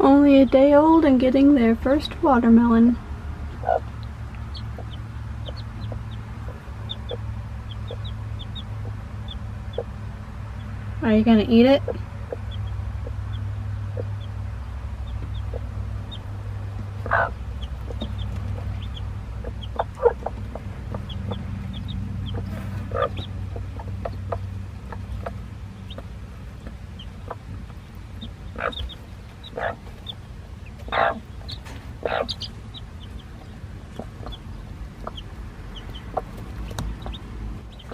Only a day old and getting their first watermelon. Are you gonna eat it?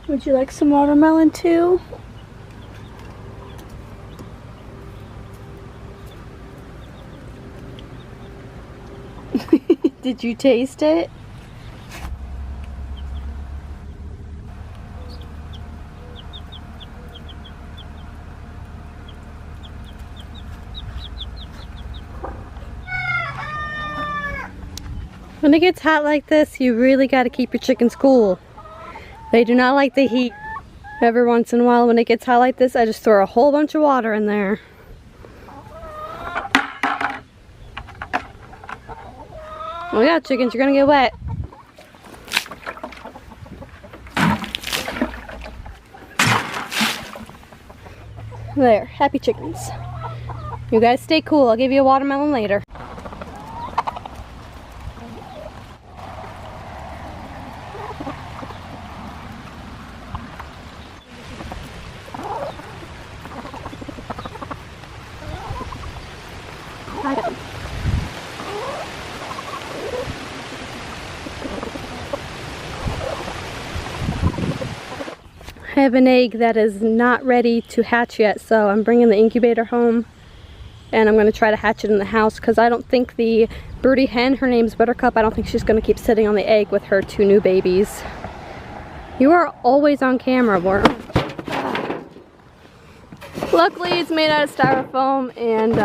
Would you like some watermelon too? Did you taste it? When it gets hot like this, you really got to keep your chickens cool. They do not like the heat. Every once in a while when it gets hot like this, I just throw a whole bunch of water in there. Oh yeah, chickens, you're gonna get wet. There, happy chickens. You guys stay cool. I'll give you a watermelon later. I have an egg that is not ready to hatch yet, so I'm bringing the incubator home and I'm going to try to hatch it in the house because I don't think the birdie hen, her name's Buttercup, I don't think she's going to keep sitting on the egg with her two new babies. You are always on camera, Worm. Luckily it's made out of styrofoam and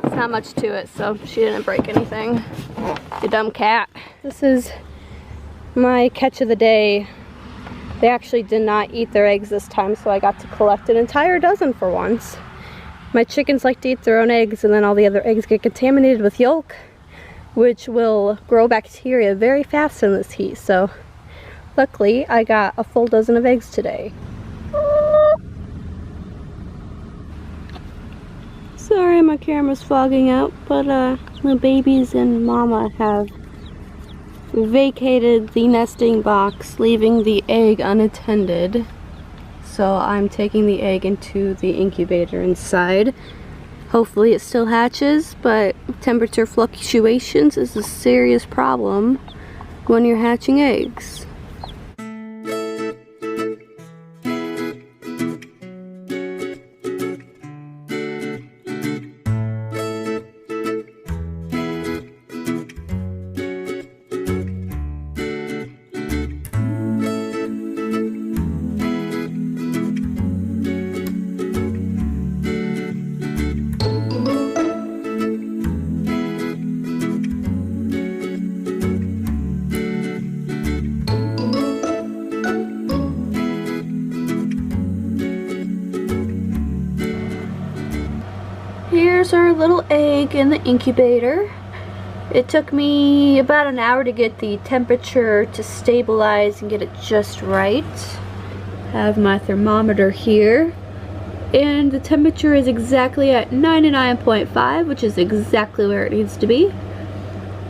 it's not much to it, so she didn't break anything. You dumb cat. This is my catch of the day. They actually did not eat their eggs this time, so I got to collect an entire dozen for once. My chickens like to eat their own eggs, and then all the other eggs get contaminated with yolk, which will grow bacteria very fast in this heat. So luckily I got a full dozen of eggs today. Sorry my camera's fogging out, but the babies and mama have vacated the nesting box, leaving the egg unattended. So I'm taking the egg into the incubator inside. Hopefully it still hatches, but temperature fluctuations is a serious problem when you're hatching eggs. Here's our little egg in the incubator. It took me about an hour to get the temperature to stabilize and get it just right. Have my thermometer here, and the temperature is exactly at 99.5, which is exactly where it needs to be.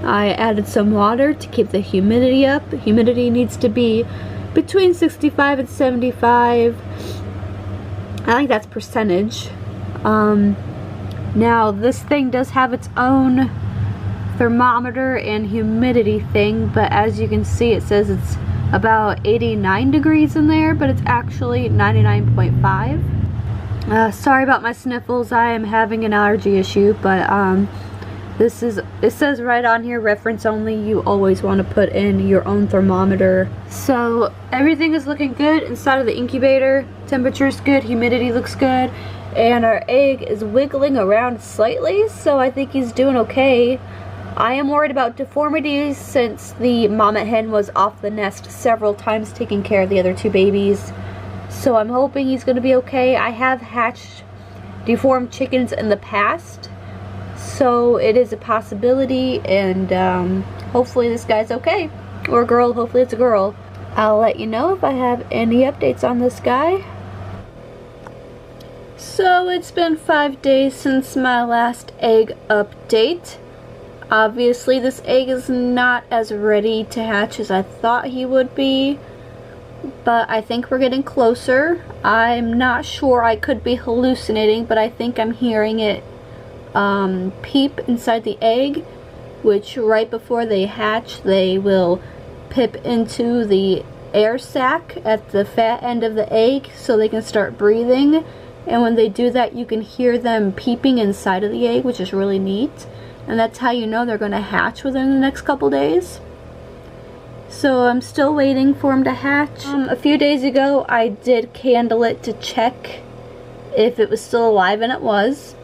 I added some water to keep the humidity up. The humidity needs to be between 65 and 75. I think that's percentage. Now this thing does have its own thermometer and humidity thing, but as you can see it says it's about 89 degrees in there, but it's actually 99.5. Sorry about my sniffles, I am having an allergy issue, but it says right on here, reference only. You always want to put in your own thermometer. So everything is looking good inside of the incubator. Temperature is good, humidity looks good, and our egg is wiggling around slightly, so I think he's doing okay. I am worried about deformities since the mama hen was off the nest several times taking care of the other 2 babies. So I'm hoping he's going to be okay. I have hatched deformed chickens in the past, so it is a possibility, and hopefully this guy's okay. Or a girl, hopefully it's a girl. I'll let you know if I have any updates on this guy. So it's been 5 days since my last egg update. Obviously this egg is not as ready to hatch as I thought he would be, but I think we're getting closer. I'm not sure, I could be hallucinating, but I think I'm hearing it peep inside the egg, which right before they hatch they will pip into the air sac at the fat end of the egg so they can start breathing. And when they do that, you can hear them peeping inside of the egg, which is really neat. And that's how you know they're going to hatch within the next couple days. So I'm still waiting for them to hatch. A few days ago, I did candle it to check if it was still alive, and it was.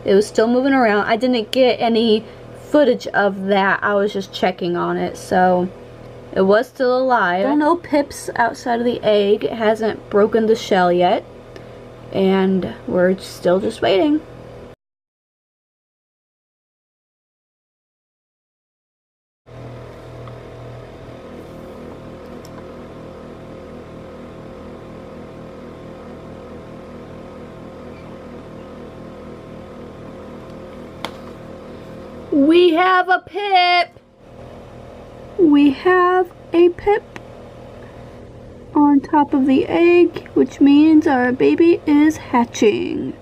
It was still moving around. I didn't get any footage of that. I was just checking on it, so it was still alive. Still no pips outside of the egg. It hasn't broken the shell yet. And we're still just waiting. We have a pip! We have a pip on top of the egg, which means our baby is hatching.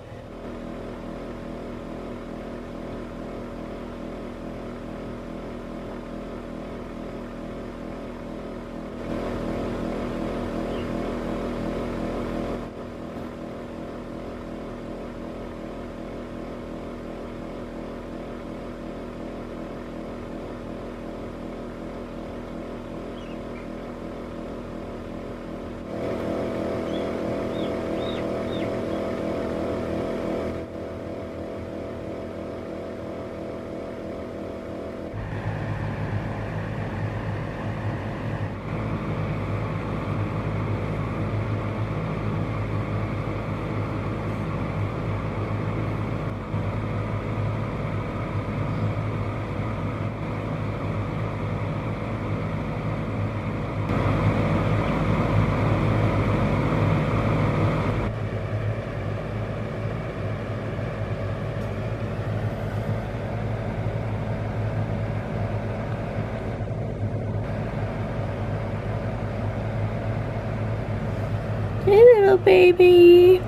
Hey little baby.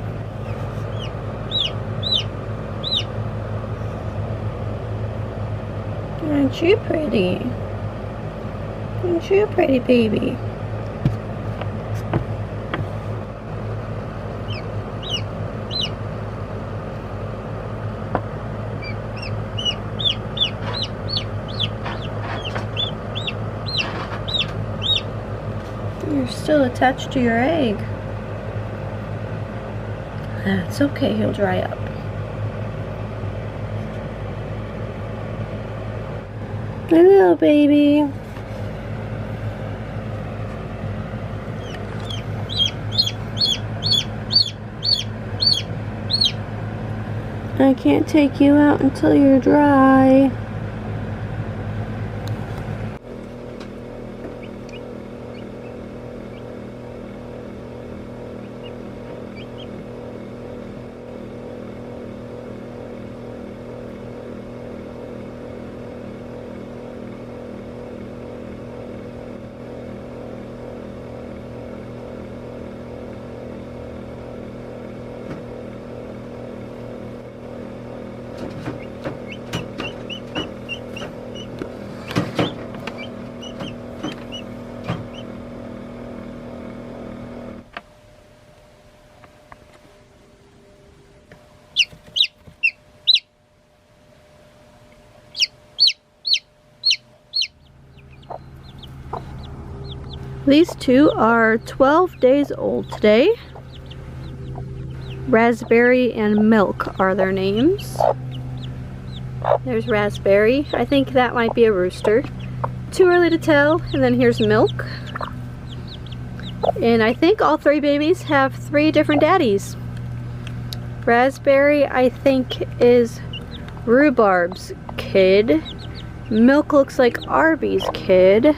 Aren't you pretty? Aren't you a pretty baby? You're still attached to your egg. That's okay, he'll dry up. My little baby. I can't take you out until you're dry. These two are 12 days old today. Raspberry and Milk are their names. There's Raspberry. I think that might be a rooster. Too early to tell. And then here's Milk. And I think all three babies have three different daddies. Raspberry, I think, is Rhubarb's kid. Milk looks like Arby's kid.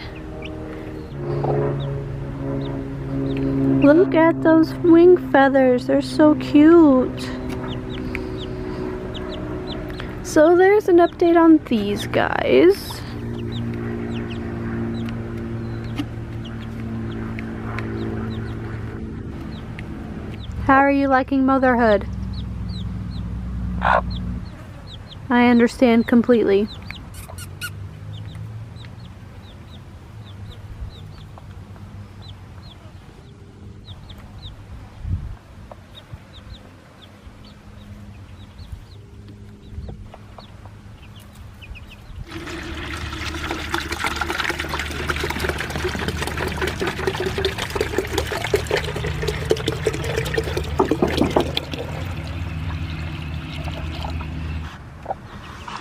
Look at those wing feathers. They're so cute. So there's an update on these guys. How are you liking motherhood? I understand completely.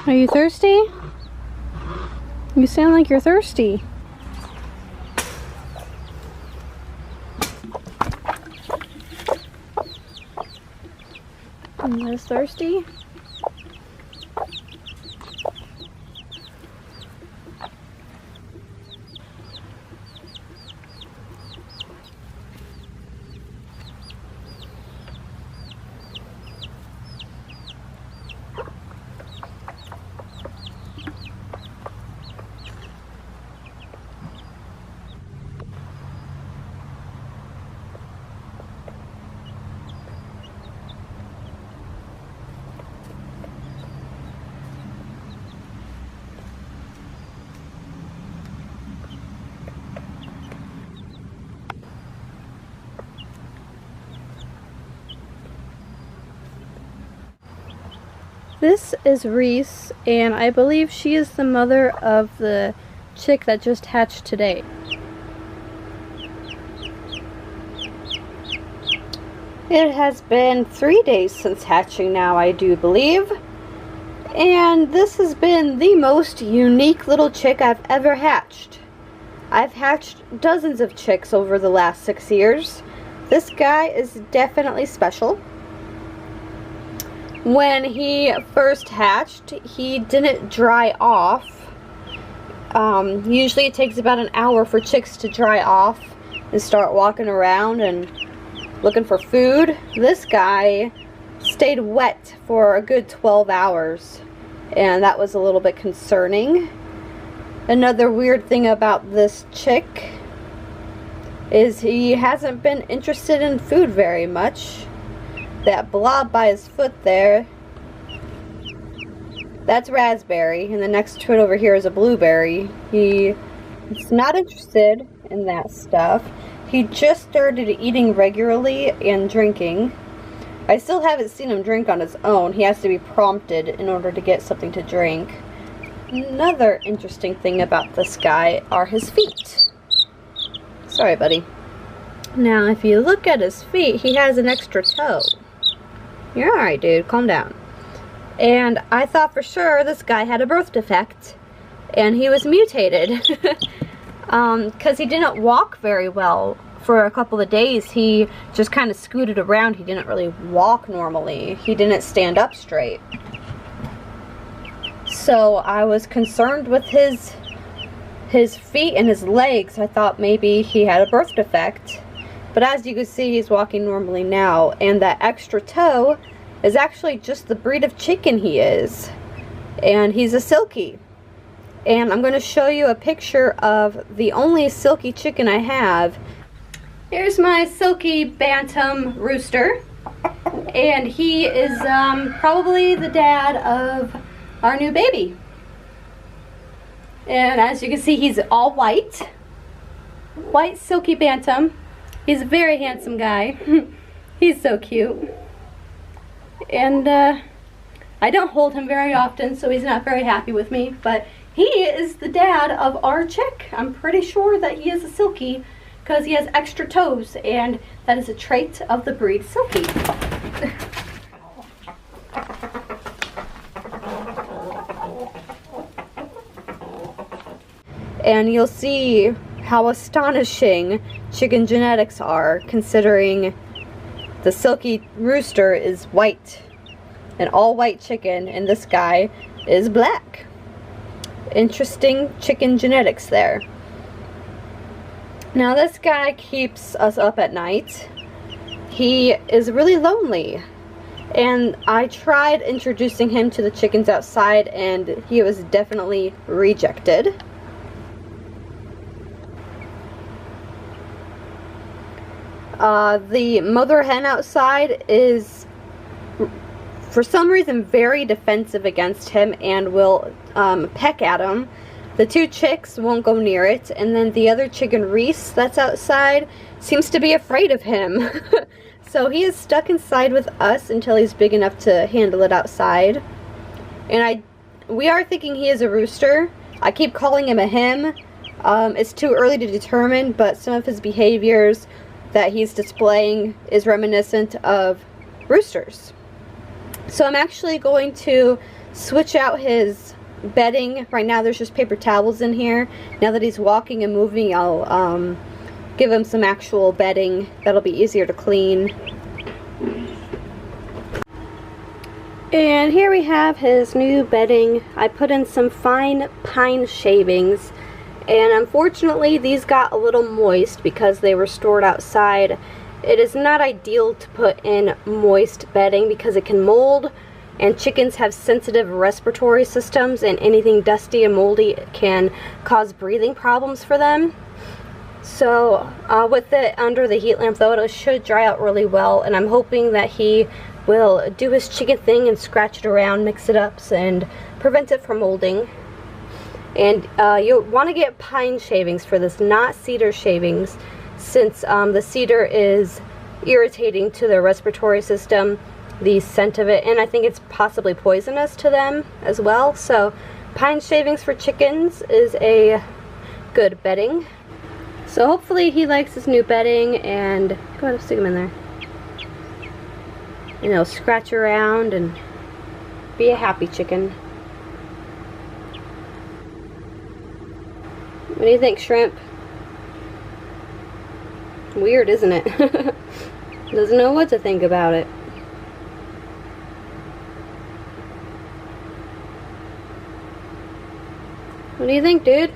Are you thirsty? You sound like you're thirsty. Are you thirsty? This is Reese, and I believe she is the mother of the chick that just hatched today. It has been 3 days since hatching now, I do believe. And this has been the most unique little chick I've ever hatched. I've hatched dozens of chicks over the last 6 years. This guy is definitely special. When he first hatched, he didn't dry off. Usually it takes about an hour for chicks to dry off and start walking around and looking for food. This guy stayed wet for a good 12 hours, and that was a little bit concerning. Another weird thing about this chick is he hasn't been interested in food very much. That blob by his foot there, that's Raspberry, and the next to it over here is a Blueberry. He's not interested in that stuff. He just started eating regularly and drinking. I still haven't seen him drink on his own. He has to be prompted in order to get something to drink. Another interesting thing about this guy are his feet. Sorry, buddy. Now, if you look at his feet, he has an extra toe. You're alright, dude. Calm down. And I thought for sure this guy had a birth defect, and he was mutated. Because he didn't walk very well for a couple of days. He just kind of scooted around. He didn't really walk normally. He didn't stand up straight. So I was concerned with his feet and his legs. I thought maybe he had a birth defect. But as you can see, he's walking normally now, and that extra toe is actually just the breed of chicken he is. And he's a silky. And I'm going to show you a picture of the only silky chicken I have. Here's my silky bantam rooster. And he is probably the dad of our new baby. And as you can see, he's all white. White silky bantam. He's a very handsome guy. He's so cute. And I don't hold him very often, so he's not very happy with me. But he is the dad of our chick. I'm pretty sure that he is a silky because he has extra toes, and that is a trait of the breed silky. And you'll see how astonishing chicken genetics are, considering the silky rooster is white, an all-white chicken, and this guy is black. Interesting chicken genetics there. Now this guy keeps us up at night. He is really lonely, and I tried introducing him to the chickens outside, and he was definitely rejected. The mother hen outside is, for some reason, very defensive against him and will peck at him. The two chicks won't go near it, and then the other chicken, Reese, that's outside, seems to be afraid of him. So he is stuck inside with us until he's big enough to handle it outside. And we are thinking he is a rooster. I keep calling him a hen. It's too early to determine, but some of his behaviors that he's displaying is reminiscent of roosters. So I'm actually going to switch out his bedding. Right now there's just paper towels in here. Now that he's walking and moving, I'll give him some actual bedding that'll be easier to clean. And here we have his new bedding. I put in some fine pine shavings, and unfortunately these got a little moist because they were stored outside. It is not ideal to put in moist bedding because it can mold, and chickens have sensitive respiratory systems, and anything dusty and moldy can cause breathing problems for them. So with it under the heat lamp though, it should dry out really well, and I'm hoping that he will do his chicken thing and scratch it around, mix it up, and prevent it from molding. And you'll want to get pine shavings for this, not cedar shavings, since the cedar is irritating to their respiratory system, the scent of it, and I think it's possibly poisonous to them as well. So pine shavings for chickens is a good bedding. So hopefully he likes his new bedding, and go ahead and stick him in there. You know, scratch around and be a happy chicken. What do you think, Shrimp? Weird, isn't it? Doesn't know what to think about it. What do you think, dude?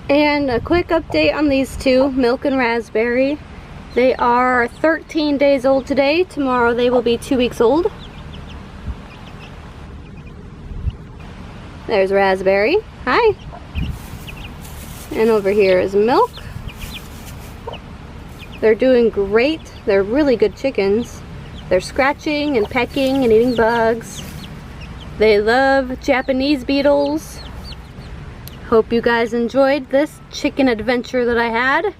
And a quick update on these two, Milk and Raspberry. They are 13 days old today. Tomorrow they will be 2 weeks old. There's Raspberry. Hi. And over here is Milk. They're doing great. They're really good chickens. They're scratching and pecking and eating bugs. They love Japanese beetles. Hope you guys enjoyed this chicken adventure that I had.